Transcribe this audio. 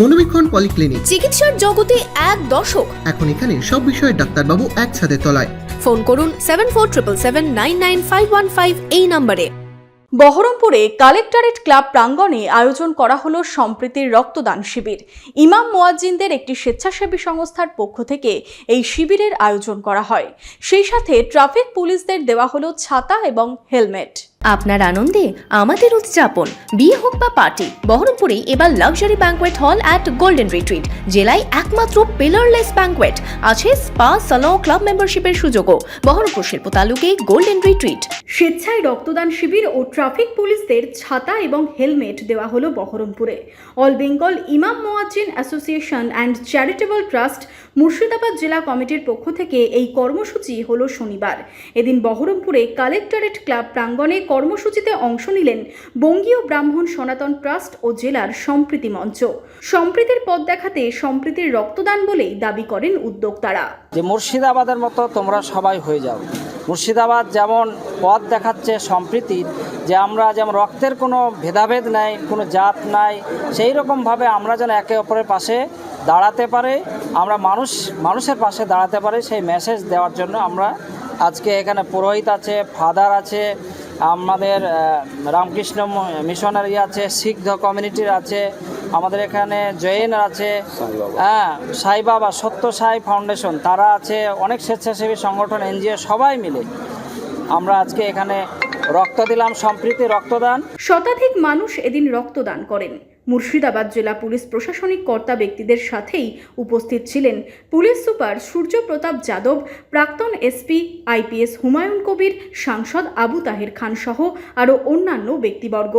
মনোবীক্ষণ polyclinic, চিকিৎসার জগতে এক দশক। এখন এখানে সব বিষয়ে ডাক্তারবাবু এক ছাদের তলায়। ফোন করুন 7477799515 এই নম্বরে। বহরমপুরে কালেক্টরেট ক্লাব প্রাঙ্গণে আয়োজন করা হলো সম্প্রীতির রক্তদান শিবির। ইমাম মুয়াজ্জিনদের একটি স্বেচ্ছাসেবী সংস্থার পক্ষ থেকে এই শিবিরের আয়োজন করা হয়। সেই সাথে ট্রাফিক পুলিশদের দেওয়া হলো ছাতা এবং হেলমেট। আপনার আনন্দে আমাদের উদযাপন। বিয়ে হোক বা পার্টি, বহরমপুরে এবার luxury banquet hall at golden retreat. জেলায় একমাত্র পিলারলেস ব্যাঙ্কোয়েট, আছে স্পা, সালন, ক্লাব মেম্বারশিপের সুযোগও। বহরমপুর শিল্প তালুকে গোল্ডেন রিট্রিট। স্বেচ্ছায় রক্তদান শিবির ও ট্রাফিক পুলিশদের ছাতা এবং হেলমেট দেওয়া হলো বহরমপুরে। অল বেঙ্গল ইমাম মুয়াজ্জিন association and charitable trust Murshidabad জেলা কমিটির পক্ষ থেকে এই কর্মসূচি হলো শনিবার। এদিন বহরমপুরে কালেক্টরেট ক্লাব প্রাঙ্গণে কর্মসূচিতে অংশ নিলেন বঙ্গীয় ব্রাহ্মণ সনাতন ট্রাস্ট ও জেলার সম্প্রীতি মঞ্চ। সম্প্রীতির পথ দেখাতে সম্প্রীতির রক্তদান বলেই দাবি করেন উদ্যোক্তারা। যে মুর্শিদাবাদের মতো তোমরা সবাই হয়ে যাও। মুর্শিদাবাদ যেমন পথ দেখাচ্ছে সম্প্রীতির, যে আমরা যেমন রক্তের কোনো ভেদাভেদ নাই, কোনো জাত নাই, সেই রকমভাবে আমরা যেন একে অপরের পাশে দাঁড়াতে পারে, আমরা মানুষের পাশে দাঁড়াতে পারে, সেই মেসেজ দেওয়ার জন্য আমরা আজকে এখানে পুরোহিত আছে, ফাদার আছে, আমাদের রামকৃষ্ণ মিশনারি আছে, শিখ কমিউনিটির আছে, আমাদের এখানে জৈন আছে, সাই বাবা সত্য সাই ফাউন্ডেশন তারা আছে, অনেক স্বেচ্ছাসেবী সংগঠন, এনজিও সবাই মিলে আমরা আজকে এখানে রক্ত দিলাম, সম্প্রীতি রক্তদান। শতাধিক মানুষ এদিন রক্তদান করেন। মুর্শিদাবাদ জেলা পুলিশ প্রশাসনিক কর্তা ব্যক্তিদের সাথেই উপস্থিত ছিলেন পুলিশ সুপার সূর্য প্রতাপ যাদব, প্রাক্তন এসপি আইপিএস হুমায়ুন কবির, সাংসদ আবু তাহের খান সহ আরও অন্যান্য ব্যক্তিবর্গ।